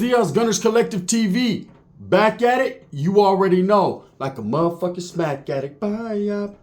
dias, Gunners Collective TV. Back at it, you already know. Like a motherfucking smack addict. Buy up,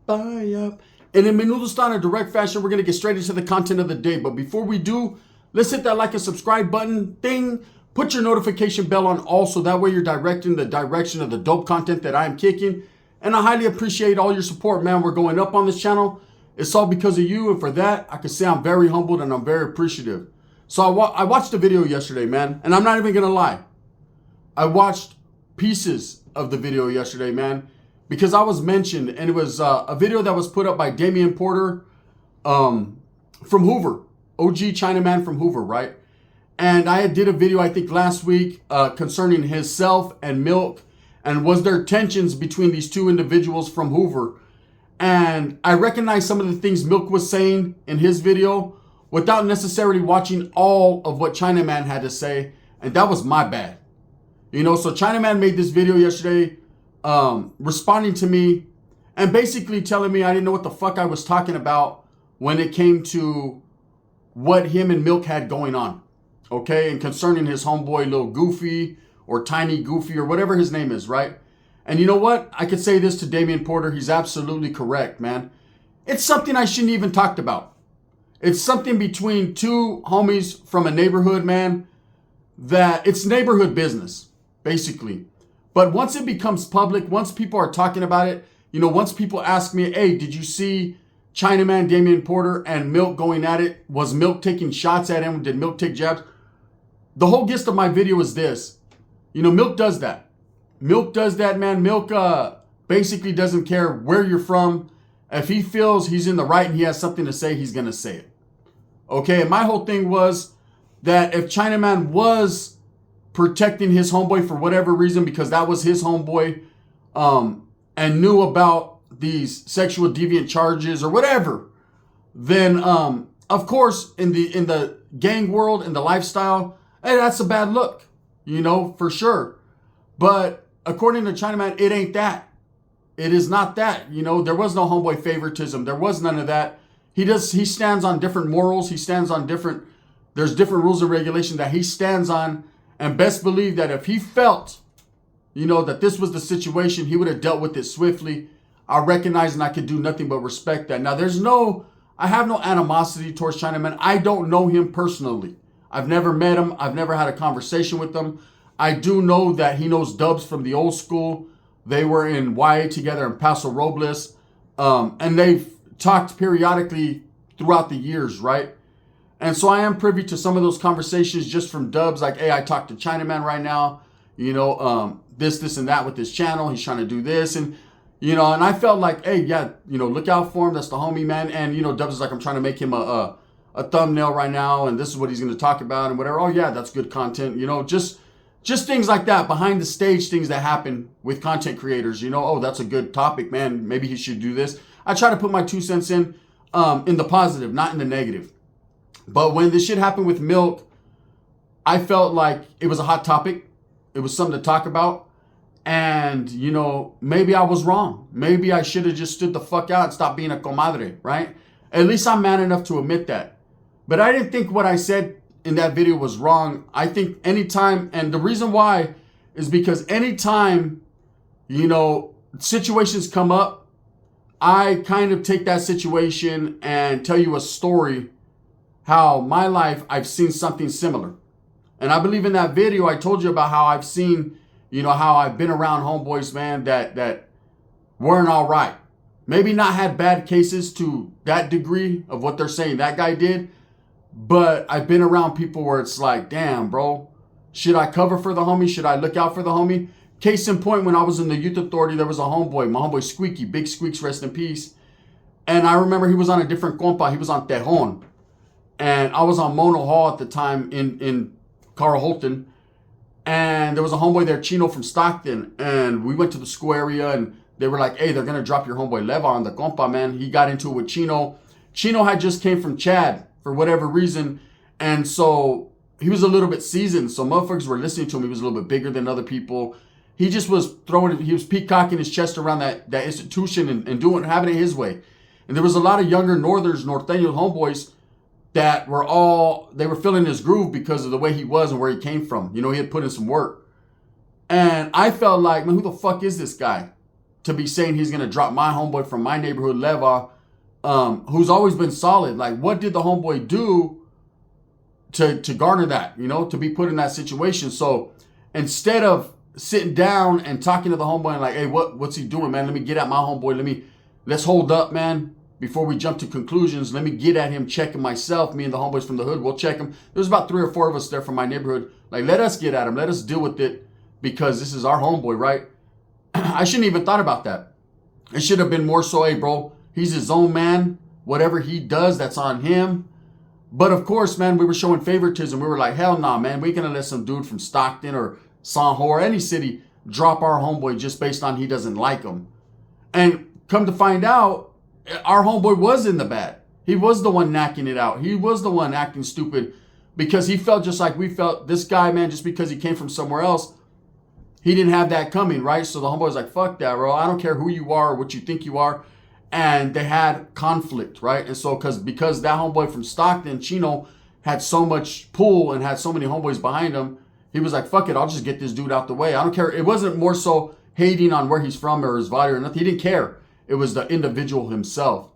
buy up. And in Menudo style in direct fashion, we're going to get straight into the content of the day. But before we do, let's hit that like and subscribe button. Ding. Put your notification bell on all so that way you're directing the direction of the dope content that I'm kicking. And I highly appreciate all your support, man. We're going up on this channel. It's all because of you. And for that, I can say I'm very humbled and I'm very appreciative. So I watched the video yesterday, man. And I'm not even going to lie. I watched pieces of the video yesterday, man. Because I was mentioned. And it was a video that was put up by Damien Porter from Hoover. OG Chinaman from Hoover, right? And I did a video, I think, last week concerning himself and Milk. And was there tensions between these two individuals from Hoover? And I recognized some of the things Milk was saying in his video without necessarily watching all of what Chinaman had to say. And that was my bad. You know, so Chinaman made this video yesterday responding to me and basically telling me I didn't know what the fuck I was talking about when it came to what him and Milk had going on. Okay, and concerning his homeboy Lil Goofy or Tiny Goofy or whatever his name is, right? And you know what? I could say this to Damien Porter. He's absolutely correct, man. It's something I shouldn't even talked about. It's something between two homies from a neighborhood, man, that it's neighborhood business, basically. But once it becomes public, once people are talking about it, you know, once people ask me, hey, did you see Chinaman, Damien Porter, and Milk going at it? Was Milk taking shots at him? Did Milk take jabs? The whole gist of my video is this. You know, Milk does that. Milk does that, man. Milk basically doesn't care where you're from. If he feels he's in the right and he has something to say, he's going to say it. Okay, and my whole thing was that if Chinaman was protecting his homeboy for whatever reason, because that was his homeboy, and knew about these sexual deviant charges or whatever, then of course in the gang world, in the lifestyle, hey, that's a bad look, you know, for sure. But according to Chinaman, it ain't that. It is not that. You know, there was no homeboy favoritism. There was none of that. He stands on different morals. He stands on there's different rules and regulations that he stands on. And best believe that if he felt, you know, that this was the situation, he would have dealt with it swiftly. I recognize and I could do nothing but respect that. Now, I have no animosity towards Chinaman. I don't know him personally. I've never met him. I've never had a conversation with him. I do know that he knows Dubs from the old school. They were in YA together in Paso Robles. And they've talked periodically throughout the years, right? And so I am privy to some of those conversations just from Dubs. Like, hey, I talked to Chinaman right now. You know, this, and that with his channel. He's trying to do this. And, you know, and I felt like, hey, yeah, you know, look out for him. That's the homie, man. And, you know, Dubs is like, I'm trying to make him a thumbnail right now. And this is what he's going to talk about and whatever. Oh, yeah, that's good content. You know, just things like that, behind the stage things that happen with content creators. You know, oh, that's a good topic, man. Maybe he should do this. I try to put my 2 cents in the positive, not in the negative. But when this shit happened with Milk, I felt like it was a hot topic. It was something to talk about. And, you know, maybe I was wrong. Maybe I should have just stood the fuck out and stopped being a comadre, right? At least I'm man enough to admit that. But I didn't think what I said in that video was wrong. I think anytime, and the reason why is because anytime, you know, situations come up, I kind of take that situation and tell you a story how my life, I've seen something similar. And I believe in that video, I told you about how I've seen, you know, how I've been around homeboys, man, that weren't all right. Maybe not had bad cases to that degree of what they're saying that guy did. But I've been around people where it's like, damn, bro, should I cover for the homie? Should I look out for the homie? Case in point, when I was in the youth authority, there was a homeboy, my homeboy Squeaky, Big Squeaks, rest in peace. And I remember he was on a different compa. He was on Tejon. And I was on Mono Hall at the time in Carl Holton. And there was a homeboy there, Chino from Stockton. And we went to the school area and they were like, hey, they're going to drop your homeboy Leva on the compa, man. He got into it with Chino. Chino had just came from Chad for whatever reason. And so he was a little bit seasoned. So motherfuckers were listening to him. He was a little bit bigger than other people. He just was he was peacocking his chest around that institution and having it his way. And there was a lot of younger northerners, norteños, homeboys that they were feeling his groove because of the way he was and where he came from. You know, he had put in some work. And I felt like, man, who the fuck is this guy to be saying he's going to drop my homeboy from my neighborhood, Leva, who's always been solid? Like, what did the homeboy do to garner that, you know, to be put in that situation? So instead of sitting down and talking to the homeboy and like, hey, what's he doing, man? Let me get at my homeboy. Let's hold up, man. Before we jump to conclusions, let me get at him, check him myself. Me and the homeboys from the hood, we'll check him. There's about 3 or 4 of us there from my neighborhood. Like, let us get at him. Let us deal with it because this is our homeboy, right? I shouldn't even thought about that. It should have been more so, hey, bro, he's his own man. Whatever he does, that's on him. But of course, man, we were showing favoritism. We were like, hell nah, man. We ain't gonna let some dude from Stockton or San Ho or any city drop our homeboy just based on he doesn't like him. And come to find out, our homeboy was in the bad. He was the one knocking it out. He was the one acting stupid because he felt just like we felt. This guy, man, just because he came from somewhere else, he didn't have that coming, right? So the homeboy was like, fuck that, bro. I don't care who you are or what you think you are. And they had conflict, right? And so because that homeboy from Stockton, Chino, had so much pull and had so many homeboys behind him, he was like, fuck it, I'll just get this dude out the way. I don't care. It wasn't more so hating on where he's from or his value or nothing. He didn't care. It was the individual himself.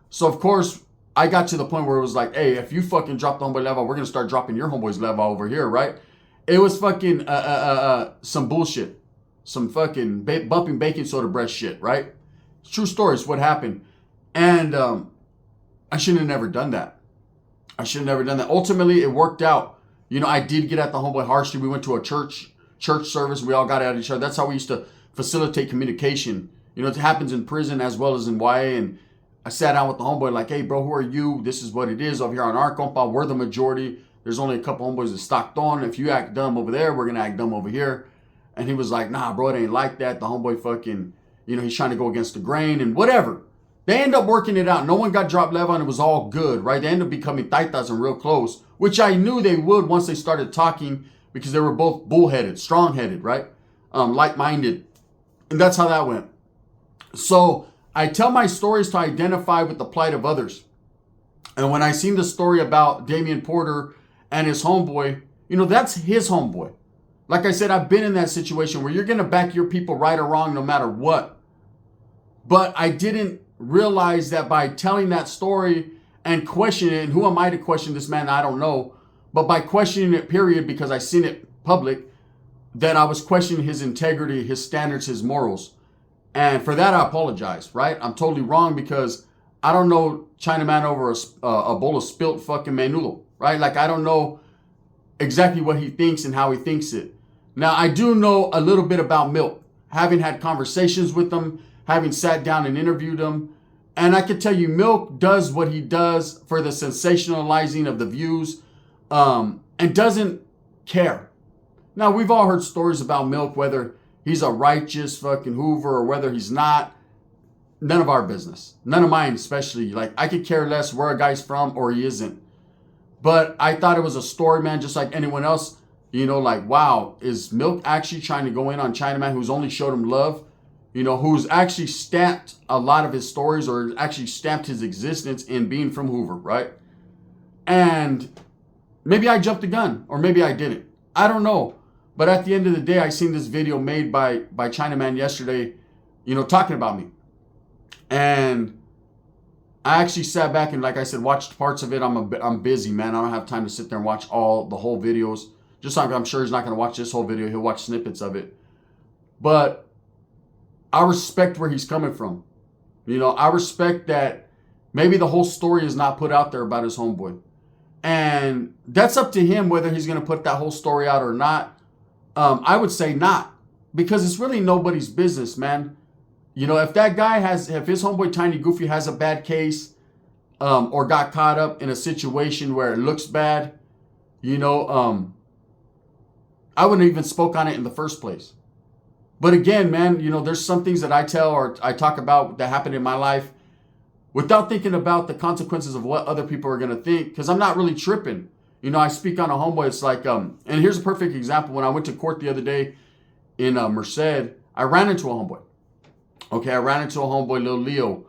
So, of course, I got to the point where it was like, hey, if you fucking drop the homeboy level, we're going to start dropping your homeboy's level over here, right? It was fucking some bullshit. Some fucking bumping baking soda bread shit, right? True story. It's what happened. And I shouldn't have never done that. Ultimately, it worked out. You know, I did get at the homeboy harshly. We went to a church service. We all got at each other. That's how we used to facilitate communication. You know, it happens in prison as well as in YA. And I sat down with the homeboy like, hey, bro, who are you? This is what it is over here on our compound. We're the majority. There's only a couple homeboys that stocked on. If you act dumb over there, we're going to act dumb over here. And he was like, nah, bro, it ain't like that. The homeboy fucking, you know, he's trying to go against the grain and whatever. They end up working it out. No one got dropped level and it was all good, right? They ended up becoming taitas and real close, which I knew they would once they started talking because they were both bullheaded, strong-headed, right? Like-minded. And that's how that went. So I tell my stories to identify with the plight of others. And when I seen the story about Damien Porter and his homeboy, you know, that's his homeboy. Like I said, I've been in that situation where you're going to back your people right or wrong no matter what. But I didn't realize that by telling that story and questioning it, and who am I to question this man? I don't know. But by questioning it, period, because I seen it public, that I was questioning his integrity, his standards, his morals. And for that, I apologize, right? I'm totally wrong because I don't know Chinaman over a bowl of spilt fucking menudo, right? Like, I don't know exactly what he thinks and how he thinks it. Now, I do know a little bit about Milk, having had conversations with him, having sat down and interviewed him. And I can tell you, Milk does what he does for the sensationalizing of the views and doesn't care. Now, we've all heard stories about Milk, whether he's a righteous fucking Hoover or whether he's not. None of our business. None of mine, especially. Like, I could care less where a guy's from or he isn't. But I thought it was a story, man, just like anyone else. You know, like, wow, is Milk actually trying to go in on Chinaman who's only showed him love? You know, who's actually stamped a lot of his stories or actually stamped his existence in being from Hoover, right? And maybe I jumped the gun or maybe I didn't. I don't know. But at the end of the day, I seen this video made by Chinaman yesterday, you know, talking about me. And I actually sat back and, like I said, watched parts of it. I'm busy, man. I don't have time to sit there and watch the whole videos. Just like I'm sure he's not going to watch this whole video. He'll watch snippets of it. But I respect where he's coming from. You know, I respect that maybe the whole story is not put out there about his homeboy. And that's up to him whether he's going to put that whole story out or not. I would say not. Because it's really nobody's business, man. You know, if that guy if his homeboy Tiny Goofy has a bad case or got caught up in a situation where it looks bad, you know, I wouldn't even spoke on it in the first place. But again, man, you know, there's some things that I tell or I talk about that happened in my life without thinking about the consequences of what other people are going to think, because I'm not really tripping. You know, I speak on a homeboy. It's like, and here's a perfect example. When I went to court the other day in Merced, I ran into a homeboy. Okay, I ran into a homeboy, little Leo.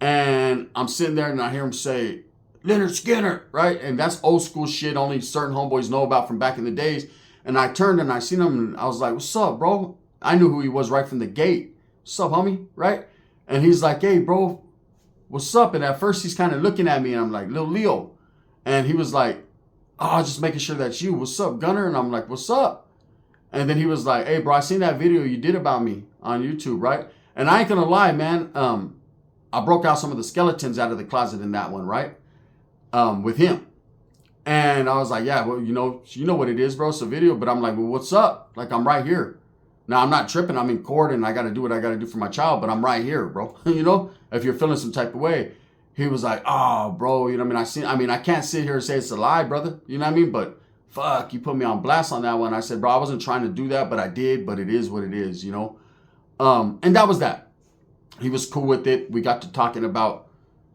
And I'm sitting there and I hear him say, Leonard Skinner, right? And that's old school shit only certain homeboys know about from back in the days. And I turned and I seen him and I was like, what's up, bro? I knew who he was right from the gate. What's up, homie? Right? And he's like, hey, bro, what's up? And at first he's kind of looking at me and I'm like, Lil Leo. And he was like, oh, just making sure that's you. What's up, Gunner? And I'm like, what's up? And then he was like, hey, bro, I seen that video you did about me on YouTube, right? And I ain't gonna lie, man. I broke out some of the skeletons out of the closet in that one, right? With him. And I was like, yeah, well, you know what it is, bro. It's a video. But I'm like, well, what's up? Like, I'm right here. Now, I'm not tripping. I'm in court and I got to do what I got to do for my child. But I'm right here, bro. You know, if you're feeling some type of way. He was like, oh, bro, you know what I mean? I can't sit here and say it's a lie, brother. You know what I mean? But fuck, you put me on blast on that one. I said, bro, I wasn't trying to do that, but I did. But it is what it is, you know? And that was that. He was cool with it. We got to talking about,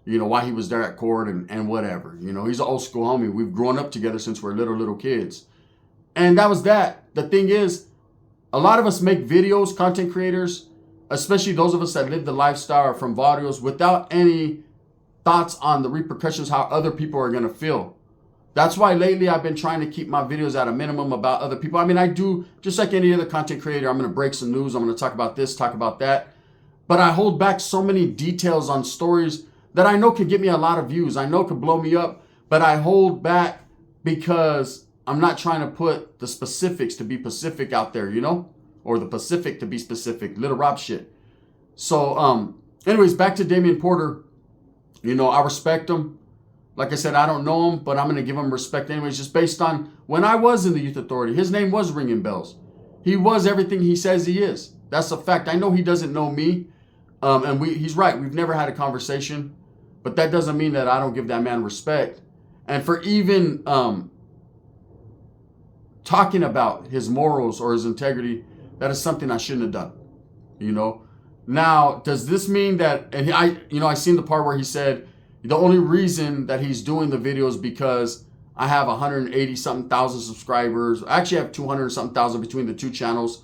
you know, why he was there at court and whatever. You know, he's an old school homie. We've grown up together since we're little kids. And that was that. The thing is, a lot of us make videos, content creators, especially those of us that live the lifestyle from videos without any thoughts on the repercussions, how other people are going to feel. That's why lately I've been trying to keep my videos at a minimum about other people. I mean, I do, just like any other content creator, I'm going to break some news. I'm going to talk about this, talk about that. But I hold back so many details on stories that I know could get me a lot of views. I know could blow me up, but I hold back because I'm not trying to put the specifics to be Pacific out there, you know? Or the Pacific to be specific. Little Rob shit. So, anyways, back to Damien Porter. You know, I respect him. Like I said, I don't know him, but I'm going to give him respect anyways, just based on when I was in the Youth Authority. His name was ringing bells. He was everything he says he is. That's a fact. I know he doesn't know me. And he's right. We've never had a conversation. But that doesn't mean that I don't give that man respect. And for even talking about his morals or his integrity, that is something I shouldn't have done. You know? Now, does this mean that, and I seen the part where he said, the only reason that he's doing the video is because I have 180 something thousand subscribers. I actually have 200 something thousand between the two channels.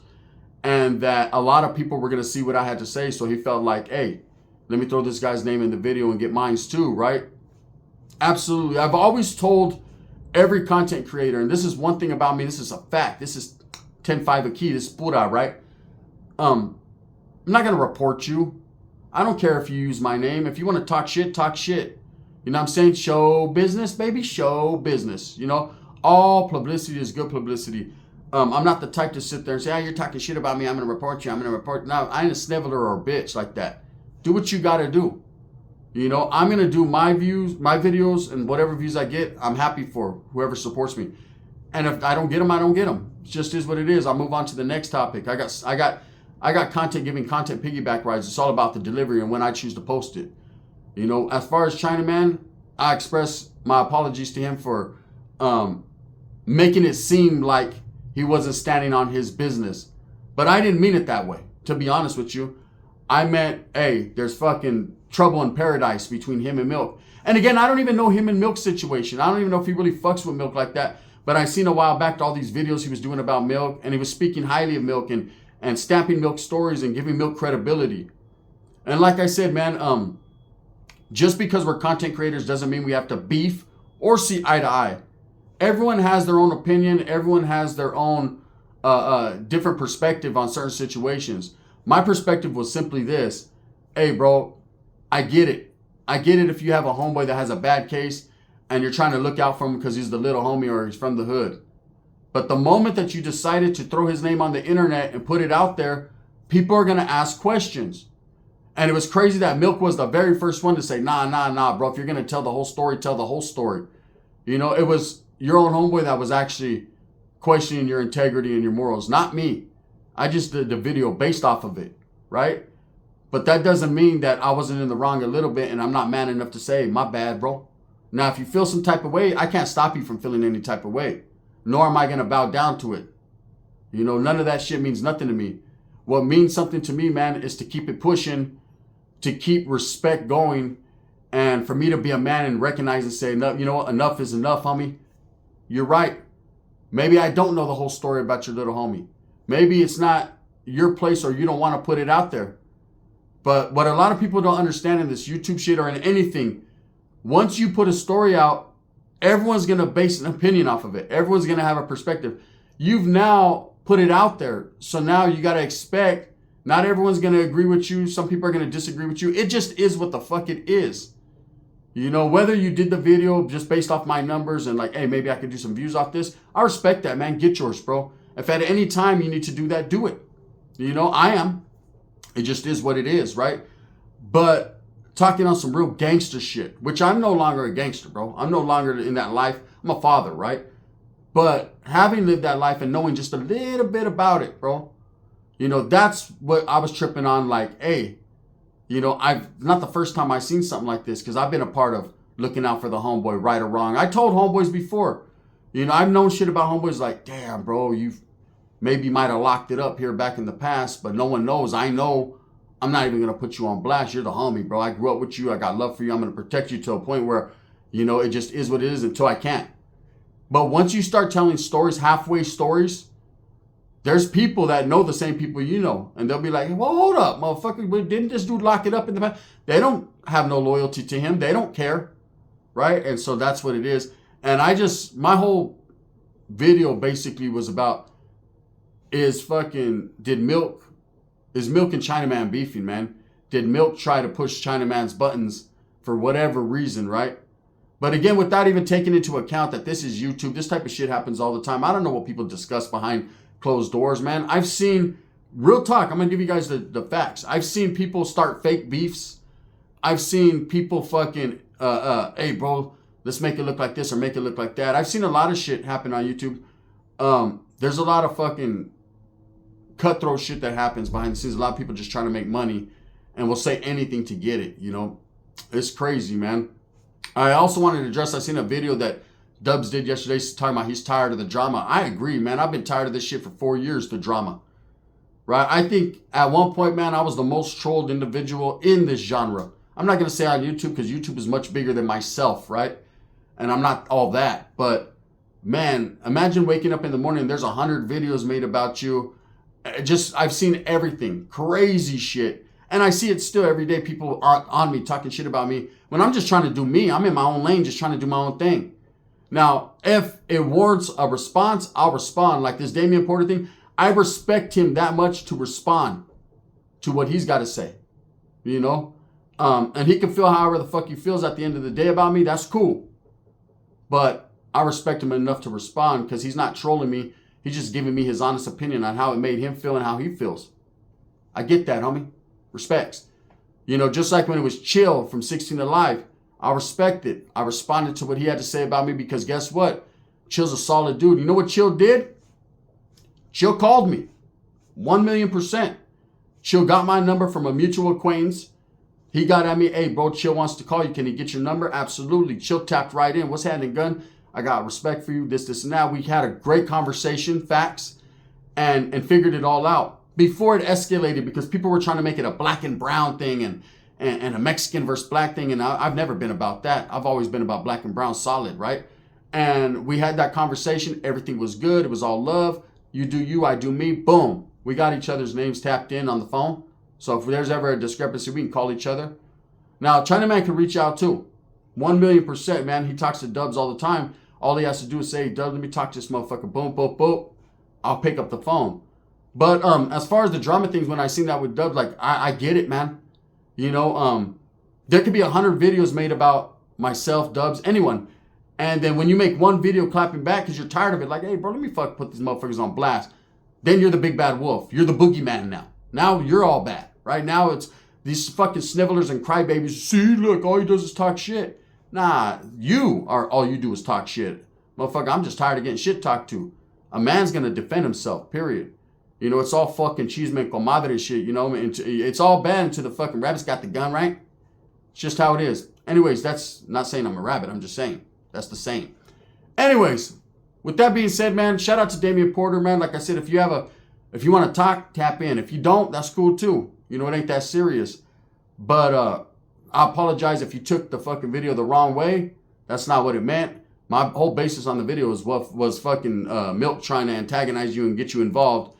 And that a lot of people were going to see what I had to say. So he felt like, hey, let me throw this guy's name in the video and get mines too, right? Absolutely. I've always told every content creator, and this is one thing about me, this is a fact. This is 10-5 a key. This is pura, right? I'm not going to report you. I don't care if you use my name. If you want to talk shit, talk shit. You know what I'm saying? Show business, baby. Show business. You know, all publicity is good publicity. I'm not the type to sit there and say, you're talking shit about me. I'm going to report you. I'm going to report. No, I ain't a sniveler or a bitch like that. Do what you got to do. You know, I'm going to do my views, my videos, and whatever views I get, I'm happy for whoever supports me. And if I don't get them, I don't get them. It just is what it is. I'll move on to the next topic. I got content giving content piggyback rides. It's all about the delivery and when I choose to post it. You know, as far as Chinaman, I express my apologies to him for making it seem like he wasn't standing on his business. But I didn't mean it that way, to be honest with you. I meant, hey, there's fucking trouble in paradise between him and Milk. And again, I don't even know him and Milk's situation. I don't even know if he really fucks with Milk like that. But I seen a while back all these videos he was doing about Milk, and he was speaking highly of Milk and stamping Milk stories and giving Milk credibility. And like I said, man, just because we're content creators doesn't mean we have to beef or see eye to eye. Everyone has their own opinion. Everyone has their own different perspective on certain situations. My perspective was simply this. Hey, bro, I get it. I get it if you have a homeboy that has a bad case and you're trying to look out for him because he's the little homie or he's from the hood. But the moment that you decided to throw his name on the internet and put it out there, people are going to ask questions. And it was crazy that Milk was the very first one to say, nah, bro. If you're going to tell the whole story, tell the whole story. You know, it was your own homeboy that was actually questioning your integrity and your morals, not me. I just did the video based off of it, right? But that doesn't mean that I wasn't in the wrong a little bit and I'm not man enough to say, my bad, bro. Now, if you feel some type of way, I can't stop you from feeling any type of way. Nor am I going to bow down to it. You know, none of that shit means nothing to me. What means something to me, man, is to keep it pushing, to keep respect going, and for me to be a man and recognize and say, no, you know what, enough is enough, homie. You're right. Maybe I don't know the whole story about your little homie. Maybe it's not your place or you don't want to put it out there. But what a lot of people don't understand in this YouTube shit or in anything, once you put a story out, everyone's going to base an opinion off of it. Everyone's going to have a perspective. You've now put it out there. So now you got to expect, not everyone's going to agree with you. Some people are going to disagree with you. It just is what the fuck it is. You know, whether you did the video just based off my numbers and like, hey, maybe I could do some views off this. I respect that, man. Get yours, bro. If at any time you need to do that, do it. You know, I am. It just is what it is, right? But talking on some real gangster shit, which I'm no longer a gangster, bro. I'm no longer in that life. I'm a father, right? But having lived that life and knowing just a little bit about it, bro, you know, that's what I was tripping on. Like, hey, you know, not the first time I've seen something like this, because I've been a part of looking out for the homeboy, right or wrong. I told homeboys before, you know, I've known shit about homeboys like, damn, bro, you've maybe might have locked it up here back in the past, but no one knows. I know. I'm not even going to put you on blast. You're the homie, bro. I grew up with you. I got love for you. I'm going to protect you to a point where, you know, it just is what it is until I can't. But once you start telling stories, halfway stories, there's people that know the same people you know. And they'll be like, well, hold up, motherfucker. Didn't this dude lock it up in the past? They don't have no loyalty to him. They don't care. Right? And so that's what it is. And my whole video basically was about, is Milk and Chinaman beefing, man? Did Milk try to push Chinaman's buttons for whatever reason, right? But again, without even taking into account that this is YouTube, this type of shit happens all the time. I don't know what people discuss behind closed doors, man. I've seen, real talk, I'm going to give you guys the facts. I've seen people start fake beefs. I've seen people fucking, hey, bro, let's make it look like this or make it look like that. I've seen a lot of shit happen on YouTube. There's a lot of fucking cutthroat shit that happens behind the scenes. A lot of people just trying to make money and will say anything to get it, you know. It's crazy, man. I also wanted to address, I seen a video that Dubs did yesterday talking about he's tired of the drama. I agree, man. I've been tired of this shit for 4 years, the drama. Right? I think at one point, man, I was the most trolled individual in this genre. I'm not going to say on YouTube because YouTube is much bigger than myself, right? And I'm not all that. But, man, imagine waking up in the morning and there's 100 videos made about you. I've seen everything. Crazy shit. And I see it still every day. People are on me, talking shit about me. When I'm just trying to do me, I'm in my own lane, just trying to do my own thing. Now, if it warrants a response, I'll respond. Like this Damien Porter thing, I respect him that much to respond to what he's got to say. You know? And he can feel however the fuck he feels at the end of the day about me. That's cool. But I respect him enough to respond because he's not trolling me. He's just giving me his honest opinion on how it made him feel and how he feels. I get that, homie. Respects. You know, just like when it was Chill from 16 Alive, I respect it. I responded to what he had to say about me because guess what? Chill's a solid dude. You know what Chill did? Chill called me. 1,000,000%. Chill got my number from a mutual acquaintance. He got at me, hey, bro, Chill wants to call you. Can he get your number? Absolutely. Chill tapped right in. What's hand and gun? I got respect for you, this, and that. We had a great conversation, facts, and figured it all out. Before it escalated because people were trying to make it a black and brown thing and a Mexican versus black thing. And I've never been about that. I've always been about black and brown solid, right? And we had that conversation. Everything was good. It was all love. You do you, I do me. Boom. We got each other's names tapped in on the phone. So if there's ever a discrepancy, we can call each other. Now, Chinaman can reach out too. 1,000,000%, man. He talks to Dubs all the time. All he has to do is say, Dubs, let me talk to this motherfucker. Boom, boom, boom. I'll pick up the phone. But as far as the drama things, when I seen that with Dubs, like, I get it, man. You know, there could be 100 videos made about myself, Dubs, anyone. And then when you make one video clapping back because you're tired of it, like, hey, bro, let me put these motherfuckers on blast. Then you're the big bad wolf. You're the boogeyman now. Now you're all bad. Right now it's these fucking snivelers and crybabies. See, look, all he does is talk shit. Nah, all you do is talk shit. Motherfucker, I'm just tired of getting shit talked to. A man's going to defend himself, period. You know, it's all fucking chisme comadre shit, you know. It's all bad until the fucking rabbit's got the gun, right? It's just how it is. Anyways, that's not saying I'm a rabbit. I'm just saying. That's the saying. Anyways, with that being said, man, shout out to Damien Porter, man. Like I said, if you want to talk, tap in. If you don't, that's cool too. You know, it ain't that serious. But I apologize if you took the fucking video the wrong way. That's not what it meant. My whole basis on the video was fucking Milk trying to antagonize you and get you involved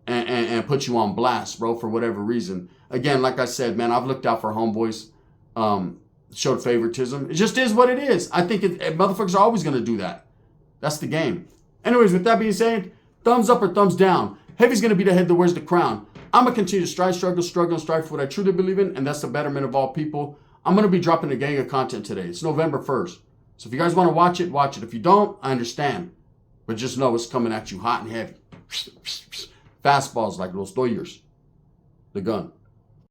and put you on blast, bro, for whatever reason. Again, like I said, man, I've looked out for homeboys. showed favoritism. It just is what it is. I think motherfuckers are always going to do that. That's the game. Anyways, with that being said, thumbs up or thumbs down. Heavy's going to be the head that wears the crown. I'm going to continue to strive, struggle, and strive for what I truly believe in, and that's the betterment of all people. I'm going to be dropping a gang of content today. It's November 1st. So if you guys want to watch it, watch it. If you don't, I understand. But just know it's coming at you hot and heavy. Fastballs like los Doyers. The gun.